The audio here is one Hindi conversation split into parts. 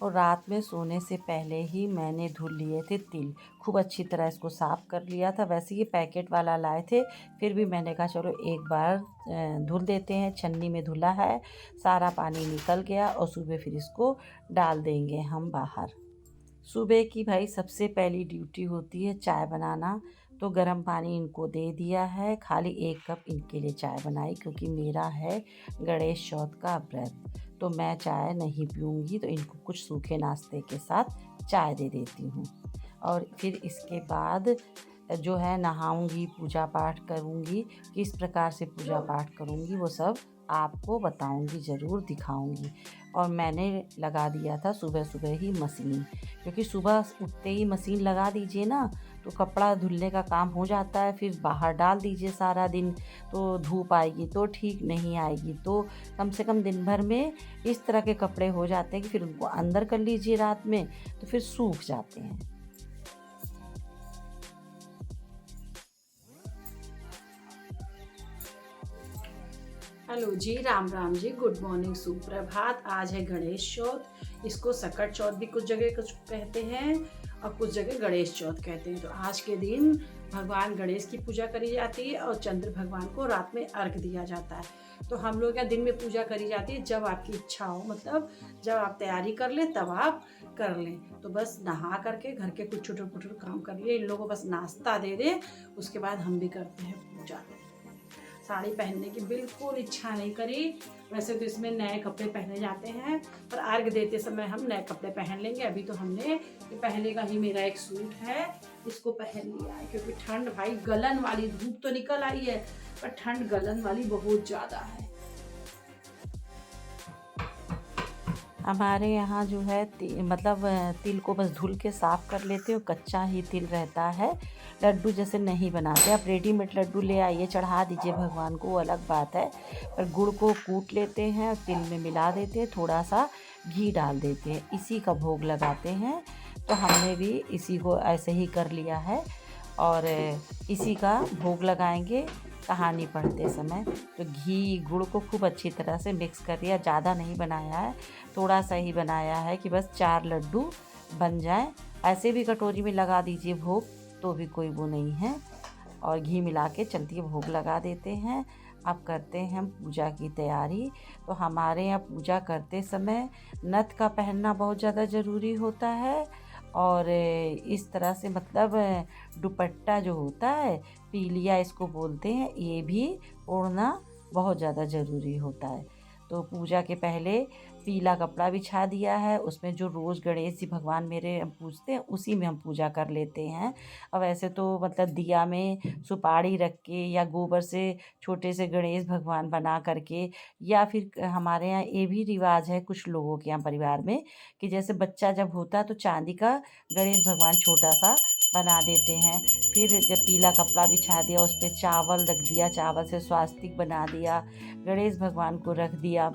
और रात में सोने से पहले ही मैंने धुल लिए थे तिल। खूब अच्छी तरह इसको साफ़ कर लिया था। वैसे ये पैकेट वाला लाए थे, फिर भी मैंने कहा चलो एक बार धुल देते हैं। छन्नी में धुला है, सारा पानी निकल गया और सुबह फिर इसको डाल देंगे हम बाहर। सुबह की भाई सबसे पहली ड्यूटी होती है चाय बनाना। तो गर्म पानी इनको दे दिया है, खाली 1 कप इनके लिए चाय बनाई क्योंकि मेरा है गणेश चौथ का व्रत। तो मैं चाय नहीं पीऊँगी, तो इनको कुछ सूखे नाश्ते के साथ चाय दे देती हूँ। और फिर इसके बाद जो है नहाऊँगी, पूजा पाठ करूँगी। किस प्रकार से पूजा पाठ करूँगी वो सब आपको बताऊँगी, ज़रूर दिखाऊँगी। और मैंने लगा दिया था सुबह सुबह ही मशीन, क्योंकि सुबह उठते ही मशीन लगा दीजिए ना तो कपड़ा धुलने का काम हो जाता है। फिर बाहर डाल दीजिए सारा दिन, तो धूप आएगी तो ठीक, नहीं आएगी तो कम से कम दिन भर में इस तरह के कपड़े हो जाते हैं कि फिर उनको अंदर कर लीजिए रात में तो फिर सूख जाते हैं। हेलो जी, राम राम जी, गुड मॉर्निंग, सुप्रभात। आज है गणेश चौथ। इसको सकट चौथ भी कुछ जगह कुछ कहते हैं और कुछ जगह गणेश चौथ कहते हैं। तो आज के दिन भगवान गणेश की पूजा करी जाती है और चंद्र भगवान को रात में अर्घ दिया जाता है। तो हम लोग यहाँ दिन में पूजा करी जाती है, जब आपकी इच्छा हो, मतलब जब आप तैयारी कर लें तब आप कर लें। तो बस नहा करके घर के कुछ छोटे मोटे काम कर लिए, इन लोगों को बस नाश्ता दे दें, उसके बाद हम भी करते हैं पूजा। साड़ी पहनने की बिल्कुल इच्छा नहीं करी। वैसे तो इसमें नए कपड़े पहने जाते हैं, पर अर्घ देते समय हम नए कपड़े पहन लेंगे। अभी तो हमने ये पहले का ही मेरा एक सूट है, इसको पहन लिया है क्योंकि ठंड, भाई गलन वाली धूप तो निकल आई है पर ठंड गलन वाली बहुत ज़्यादा है। हमारे यहाँ जो है मतलब तिल को बस धुल के साफ़ कर लेते हो, कच्चा ही तिल रहता है। लड्डू जैसे नहीं बनाते, आप रेडीमेड लड्डू ले आइए, चढ़ा दीजिए भगवान को, वो अलग बात है। पर गुड़ को कूट लेते हैं, तिल में मिला देते हैं, थोड़ा सा घी डाल देते हैं, इसी का भोग लगाते हैं। तो हमने भी इसी को ऐसे ही कर लिया है और इसी का भोग लगाएंगे कहानी पढ़ते समय। तो घी गुड़ को खूब अच्छी तरह से मिक्स कर दिया, ज़्यादा नहीं बनाया है, थोड़ा सा ही बनाया है कि बस 4 लड्डू बन जाए। ऐसे भी कटोरी में लगा दीजिए भोग, तो भी कोई वो नहीं है। और घी मिला के चलती भोग लगा देते हैं। अब करते हैं हम पूजा की तैयारी। तो हमारे यहाँ पूजा करते समय नथ का पहनना बहुत ज़्यादा ज़रूरी होता है। और इस तरह से मतलब दुपट्टा जो होता है, पीलिया इसको बोलते हैं, ये भी ओढ़ना बहुत ज़्यादा ज़रूरी होता है। तो पूजा के पहले पीला कपड़ा बिछा दिया है, उसमें जो रोज़ गणेश जी भगवान मेरे हम पूजते हैं उसी में हम पूजा कर लेते हैं। अब ऐसे तो मतलब दिया में सुपारी रख के या गोबर से छोटे से गणेश भगवान बना करके, या फिर हमारे यहाँ ये भी रिवाज है कुछ लोगों के यहाँ परिवार में कि जैसे बच्चा जब होता है तो चांदी का गणेश भगवान छोटा सा बना देते हैं। फिर जब पीला कपड़ा बिछा दिया, उस पर चावल रख दिया, चावल से स्वास्तिक बना दिया, गणेश भगवान को रख दिया,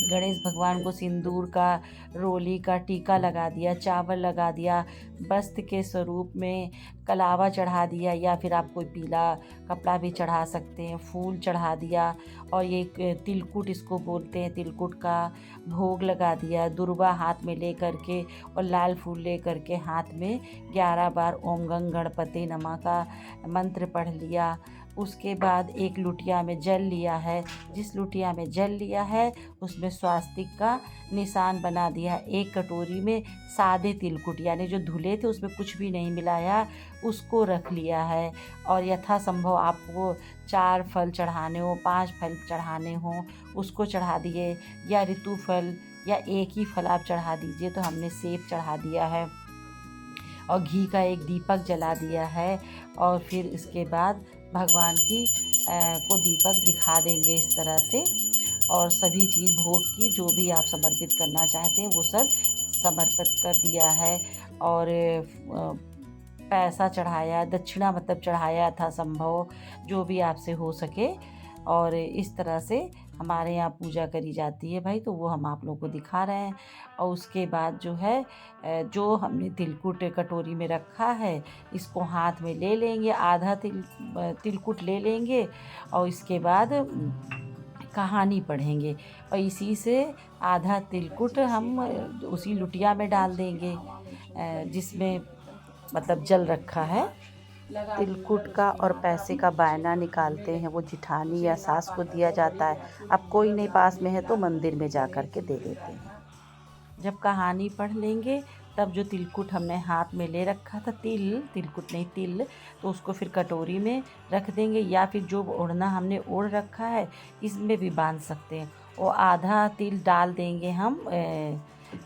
गणेश भगवान को सिंदूर का, रोली का टीका लगा दिया, चावल लगा दिया, वस्त्र के स्वरूप में कलावा चढ़ा दिया, या फिर आप कोई पीला कपड़ा भी चढ़ा सकते हैं, फूल चढ़ा दिया। और ये तिलकुट इसको बोलते हैं, तिलकुट का भोग लगा दिया, दुर्वा हाथ में ले करके और लाल फूल ले करके हाथ में 11 बार ओम गंग गणपति नमः का मंत्र पढ़ लिया। उसके बाद एक लुटिया में जल लिया है, जिस लुटिया में जल लिया है उसमें स्वास्तिक का निशान बना दिया। एक कटोरी में सादे तिलकुट यानी जो धुले थे उसमें कुछ भी नहीं मिलाया, उसको रख लिया है। और यथासंभव आपको 4 फल चढ़ाने हो, 5 फल चढ़ाने हो, उसको चढ़ा दिए, या ऋतु फल या एक ही फल आप चढ़ा दीजिए। तो हमने सेब चढ़ा दिया है और घी का एक दीपक जला दिया है। और फिर इसके बाद भगवान की को दीपक दिखा देंगे इस तरह से। और सभी चीज़ भोग की जो भी आप समर्पित करना चाहते हैं वो सब समर्पित कर दिया है। और पैसा चढ़ाया, दक्षिणा मतलब चढ़ाया था संभव, जो भी आपसे हो सके। और इस तरह से हमारे यहाँ पूजा करी जाती है भाई, तो वो हम आप लोगों को दिखा रहे हैं। और उसके बाद जो है जो हमने तिलकुट कटोरी में रखा है इसको हाथ में ले लेंगे, आधा तिलकुट ले लेंगे। और इसके बाद कहानी पढ़ेंगे और इसी से आधा तिलकुट हम उसी लुटिया में डाल देंगे जिसमें मतलब जल रखा है। तिलकुट का और पैसे का बायना निकालते हैं, वो जिठानी या सास को दिया जाता है। अब कोई नहीं पास में है तो मंदिर में जा कर के दे देते हैं। जब कहानी पढ़ लेंगे तब जो तिलकुट हमने हाथ में ले रखा था, तिलकुट नहीं तिल, तो उसको फिर कटोरी में रख देंगे या फिर जो ओढ़ना हमने ओढ़ रखा है इसमें भी बांध सकते हैं। और आधा तिल डाल देंगे हम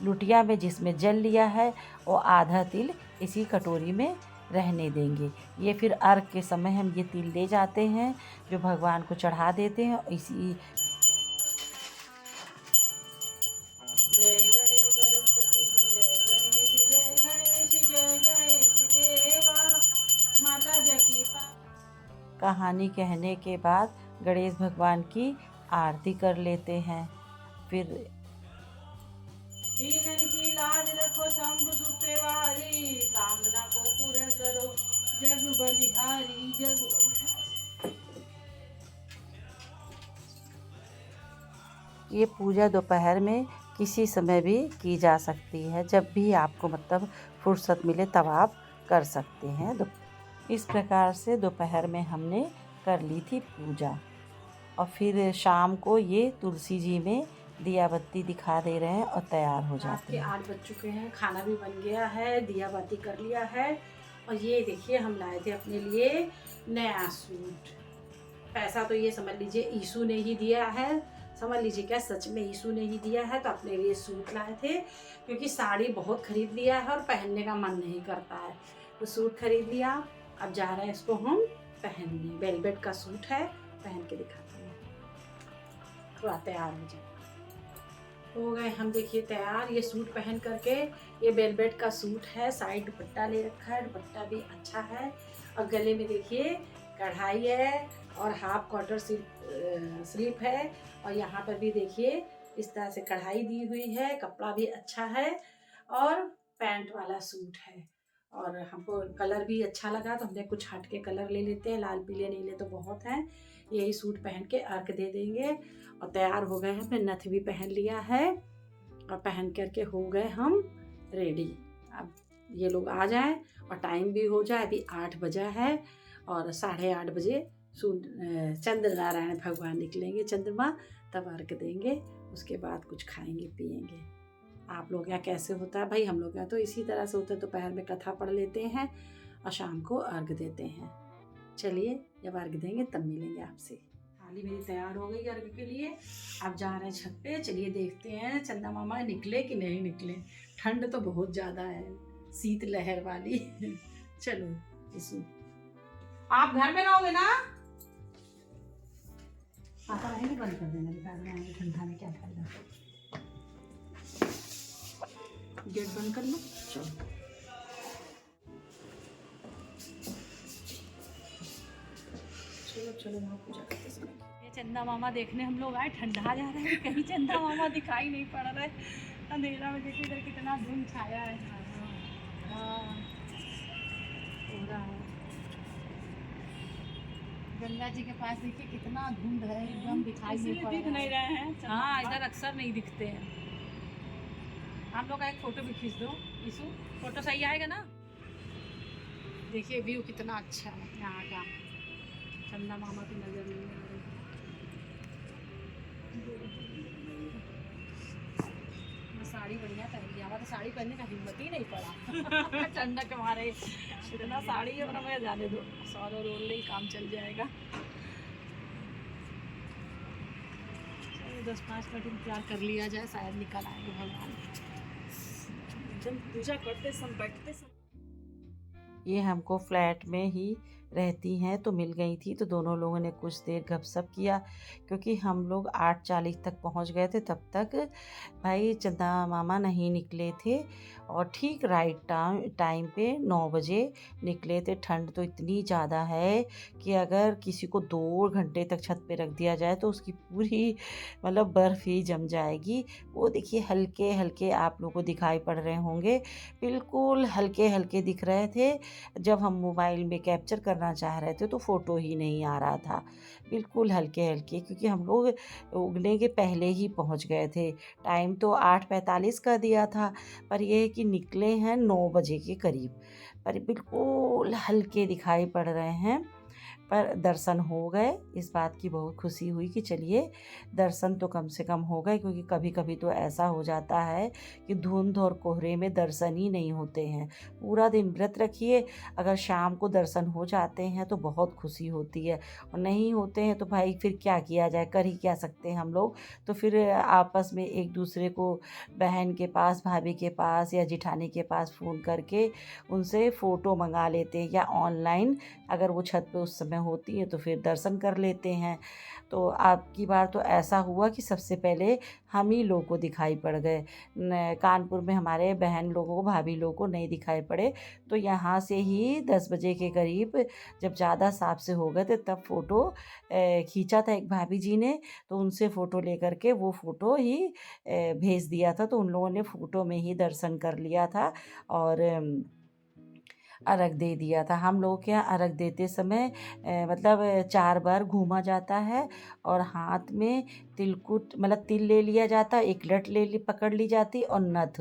लुटिया में जिसमें जल लिया है, और आधा तिल इसी कटोरी में रहने देंगे। ये फिर अर्घ के समय हम ये तिल ले जाते हैं जो भगवान को चढ़ा देते हैं। इसी जय गणेश गणपति जय गणेश जय गणेश देवा माता जकी कहानी कहने के बाद गणेश भगवान की आरती कर लेते हैं। फिर दीनन की लाज रखो शंभु सुपेवारी कामना को पूर्ण करो जग बलिहारी जग ये पूजा दोपहर में किसी समय भी की जा सकती है, जब भी आपको मतलब फुर्सत मिले तब आप कर सकते हैं। इस प्रकार से दोपहर में हमने कर ली थी पूजा। और फिर शाम को ये तुलसी जी में दिया बत्ती दिखा दे रहे हैं और तैयार हो जाते हैं। 8 बज चुके हैं, खाना भी बन गया है, दिया बाती कर लिया है। और ये देखिए हम लाए थे अपने लिए नया सूट। पैसा तो ये समझ लीजिए ईशु ने ही दिया है, समझ लीजिए क्या सच में ईशु ने ही दिया है। तो अपने लिए सूट लाए थे क्योंकि साड़ी बहुत खरीद लिया है और पहनने का मन नहीं करता है, तो सूट खरीद लिया। अब जा रहे हैं इसको हम पहनने। वेलवेट का सूट है, पहन के दिखाते हैं। थोड़ा तैयार हो जाए। हो गए हम देखिए तैयार। ये सूट पहन करके, ये वेलवेट का सूट है, साइड दुपट्टा ले रखा है, दुपट्टा भी अच्छा है। और गले में देखिए कढ़ाई है और हाफ क्वार्टर स्लीव है। और यहाँ पर भी देखिए इस तरह से कढ़ाई दी हुई है, कपड़ा भी अच्छा है और पैंट वाला सूट है। और हमको कलर भी अच्छा लगा तो हमने कुछ हट के कलर ले लेते हैं, लाल पीले नीले तो बहुत हैं। यही सूट पहन के अर्घ दे देंगे। और तैयार हो गए हैं, हमने नथ भी पहन लिया है और पहन करके हो गए हम रेडी। अब ये लोग आ जाएं और टाइम भी हो जाए। अभी 8 बजा है और 8:30 बजे चंद्र नारायण भगवान निकलेंगे, चंद्रमा, तब अर्घ देंगे। उसके बाद कुछ खाएंगे पिएंगे। आप लोग यहाँ कैसे होता है भाई? हम लोग यहाँ तो इसी तरह से होता है, दोपहर में कथा पढ़ लेते हैं और शाम को अर्घ देते हैं। चलिए जब अर्घ देंगे तब मिलेंगे आपसे। थाली मेरी तैयार हो गई अर्घ के लिए। अब जा रहे हैं छत पे। चलिए देखते हैं चंदा मामा निकले कि नहीं निकले। ठंड तो बहुत ज़्यादा है, शीत लहर वाली। चलो इसु, आप घर में रहोगे ना? पापा रहेंगे, बंद कर देना, बाद में आएंगे ठंडा में क्या फायदा। गेट बंद कर लो। चलो चलो चलो वहाँ पूजा करते समय। ये चंदा मामा देखने हम लोग आए, ठंडा जा रहा है, कहीं चंदा मामा दिखाई नहीं पड़ रहा है। अंधेरा में देखिए इधर कितना धुंध छाया है। हाँ हो रहा है। गंगा जी के पास देखिए कितना धुंध है, एकदम दिखाई नहीं रहे हैं। हाँ इधर अक्सर नहीं दिखते हैं। आप लोग का एक फोटो भी खींच दो ईशु, फोटो सही आएगा ना? देखिए व्यू कितना अच्छा है यहाँ का। चंदा मामा की नजर नहीं आ रही। मैं साड़ी बढ़िया पहन लिया, तो साड़ी पहनने का हिम्मत ही नहीं पड़ा। ठंडक के मारे इतना साड़ी है, अपना मैं जाने दो, सौर और ओढ़ ले काम चल जाएगा। 10-5 मिनट इंतजार कर लिया जाए, शायद निकल आएंगे भगवान। जब पूजा करते समय बैठते समय। ये हमको फ्लैट में ही रहती हैं तो मिल गई थी, तो दोनों लोगों ने कुछ देर गपशप किया। क्योंकि हम लोग 8:40 तक पहुंच गए थे, तब तक भाई चंदा मामा नहीं निकले थे। और ठीक राइट टाइम पे 9 बजे निकले थे। ठंड तो इतनी ज़्यादा है कि अगर किसी को 2 घंटे तक छत पे रख दिया जाए तो उसकी पूरी मतलब बर्फ़ ही जम जाएगी। वो देखिए हल्के हल्के आप लोगों को दिखाई पड़ रहे होंगे, बिल्कुल हल्के हल्के दिख रहे थे। जब हम मोबाइल में कैप्चर करना करना चाह रहे थे तो फ़ोटो ही नहीं आ रहा था, बिल्कुल हल्के हल्के, क्योंकि हम लोग उगने के पहले ही पहुंच गए थे। टाइम तो 8:45 का दिया था, पर यह है कि निकले हैं 9 बजे के करीब, पर बिल्कुल हल्के दिखाई पड़ रहे हैं। पर दर्शन हो गए, इस बात की बहुत खुशी हुई कि चलिए दर्शन तो कम से कम हो गए, क्योंकि कभी कभी तो ऐसा हो जाता है कि धुंध और कोहरे में दर्शन ही नहीं होते हैं। पूरा दिन व्रत रखिए, अगर शाम को दर्शन हो जाते हैं तो बहुत खुशी होती है, और नहीं होते हैं तो भाई फिर क्या किया जाए, कर ही क्या सकते हैं हम लोग। तो फिर आपस में एक दूसरे को, बहन के पास, भाभी के पास या जिठानी के पास फ़ोन करके उनसे फ़ोटो मंगा लेते हैं, या ऑनलाइन अगर वो छत पे उस समय होती है तो फिर दर्शन कर लेते हैं। तो आपकी बार तो ऐसा हुआ कि सबसे पहले हम ही लोग को दिखाई पड़ गए। कानपुर में हमारे बहन लोगों को, भाभी लोगों को नहीं दिखाई पड़े, तो यहाँ से ही 10 बजे के करीब जब ज़्यादा साफ से हो गए थे तब फ़ोटो खींचा था एक भाभी जी ने, तो उनसे फ़ोटो लेकर के वो फ़ोटो ही भेज दिया था, तो उन लोगों ने फ़ोटो में ही दर्शन कर लिया था और अर्घ दे दिया था। हम लोग के यहाँ अर्घ देते समय मतलब 4 बार घूमा जाता है, और हाथ में तिलकुट मतलब तिल ले लिया जाता है, एक लट पकड़ ली जाती और नथ,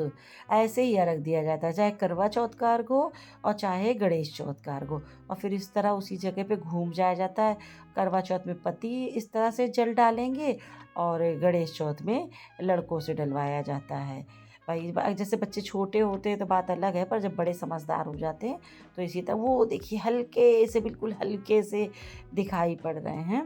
ऐसे ही अर्घ दिया जाता है, चाहे करवा चौथ का अर्घ हो और चाहे गणेश चौथ का अर्घ हो, और फिर इस तरह उसी जगह पे घूम जाया जाता है। करवा चौथ में पति इस तरह से जल डालेंगे, और गणेश चौथ में लड़कों से डलवाया जाता है। भाई जैसे बच्चे छोटे होते हैं तो बात अलग है, पर जब बड़े समझदार हो जाते हैं तो इसी तरह वो देखिए हल्के से, बिल्कुल हल्के से दिखाई पड़ रहे हैं।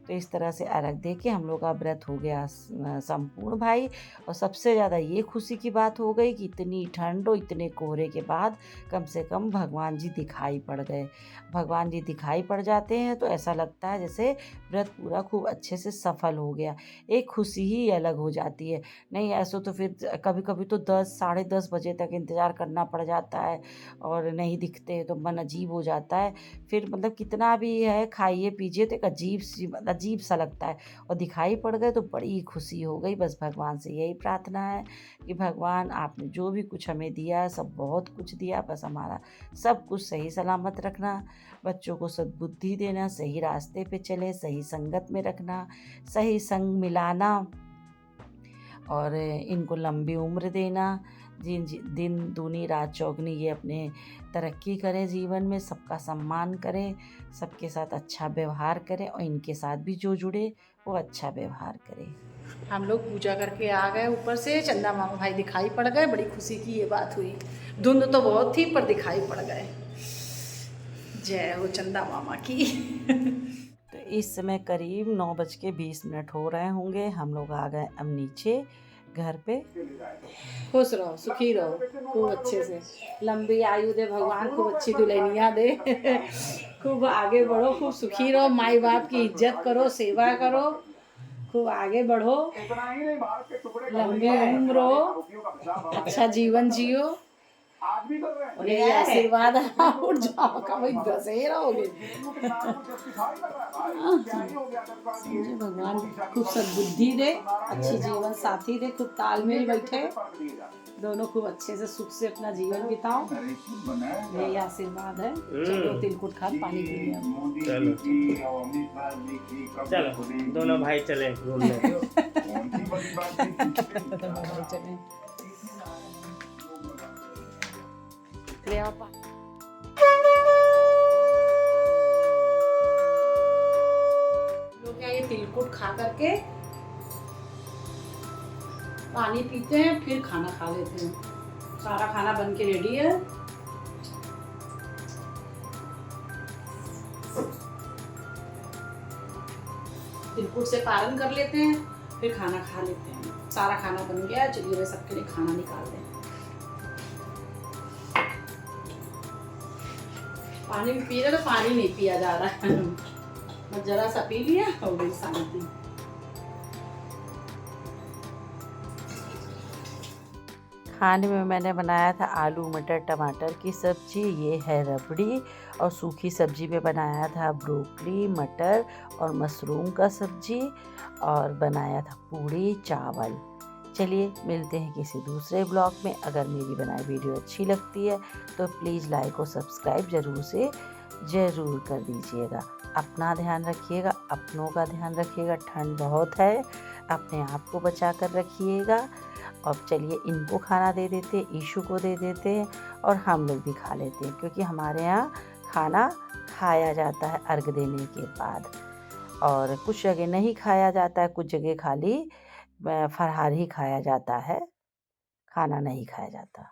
तो इस तरह से अर्घ दे के हम लोग का व्रत हो गया संपूर्ण भाई। और सबसे ज़्यादा ये खुशी की बात हो गई कि इतनी ठंड और इतने कोहरे के बाद कम से कम भगवान जी दिखाई पड़ गए। भगवान जी दिखाई पड़ जाते हैं तो ऐसा लगता है जैसे व्रत पूरा खूब अच्छे से सफल हो गया, एक खुशी ही अलग हो जाती है। नहीं ऐसा तो फिर कभी कभी तो 10 साढ़े 10 बजे तक इंतज़ार करना पड़ जाता है, और नहीं दिखते तो मन अजीब हो जाता है। फिर मतलब कितना भी है खाइए पीजिए तो एक अजीब सा लगता है, और दिखाई पड़ गए तो बड़ी खुशी हो गई। बस भगवान से यही प्रार्थना है कि भगवान आपने जो भी कुछ हमें दिया है सब बहुत कुछ दिया, बस हमारा सब कुछ सही सलामत रखना, बच्चों को सद्बुद्धि देना, सही रास्ते पे चले, सही संगत में रखना, सही संग मिलाना, और इनको लंबी उम्र देना, दिन दूनी रात चौगनी ये अपने तरक्की करें, जीवन में सबका सम्मान करें, सबके साथ अच्छा व्यवहार करें, और इनके साथ भी जो जुड़े वो अच्छा व्यवहार करें। हम लोग पूजा करके आ गए, ऊपर से चंदा मामा भाई दिखाई पड़ गए, बड़ी खुशी की ये बात हुई। धुंध तो बहुत थी पर दिखाई पड़ गए। जय हो चंदा मामा की। तो इस समय करीब 9:20 हो रहे होंगे। हम लोग आ गए अब नीचे घर पे। खुश रहो, सुखी रहो, खूब अच्छे से, लंबी आयु दे भगवान, खूब अच्छी दुल्हनिया दे। खूब आगे बढ़ो, खूब सुखी रहो, माई बाप की इज्जत करो, सेवा करो, खूब आगे बढ़ो, लंबी उम्र हो, अच्छा जीवन जियो, और यही आशीर्वाद है। उठ जाओ, कभी दशहरा हो गए। मुझे भगवान खूब सद्बुद्धि दे, अच्छी जीवन साथी दे, खूब तालमेल बैठे, दोनों खूब अच्छे से सुख से अपना जीवन बिताओ, यही आशीर्वाद है। चलो तिलकुट खा पानी पी लिया। चलो दोनों भाई चले घूमने। चले लोग ये तिलकुट खा करके पानी पीते हैं, फिर खाना खा लेते हैं। सारा खाना बन के रेडी है। तिलकुट से पारण कर लेते हैं, फिर खाना खा लेते हैं। सारा खाना बन गया, चलिए सबके लिए खाना निकाल दें। पानी भी पी रहे तो पानी नहीं पिया जा रहा है। मैं जरा सा पी लिया, हो गई शांति। खाने में मैंने बनाया था आलू मटर टमाटर की सब्जी, ये है रबड़ी, और सूखी सब्जी में बनाया था ब्रोकली मटर और मशरूम का सब्जी, और बनाया था पूड़ी चावल। चलिए मिलते हैं किसी दूसरे ब्लॉग में। अगर मेरी बनाई वीडियो अच्छी लगती है तो प्लीज़ लाइक और सब्सक्राइब ज़रूर से ज़रूर कर दीजिएगा। अपना ध्यान रखिएगा, अपनों का ध्यान रखिएगा, ठंड बहुत है, अपने आप को बचा कर रखिएगा। अब चलिए इनको खाना दे देते हैं, ईशु को दे देते हैं और हम लोग भी खा लेते हैं, क्योंकि हमारे यहाँ खाना खाया जाता है अर्घ देने के बाद। और कुछ जगह नहीं खाया जाता है, कुछ जगह खाली फलाहार ही खाया जाता है, खाना नहीं खाया जाता।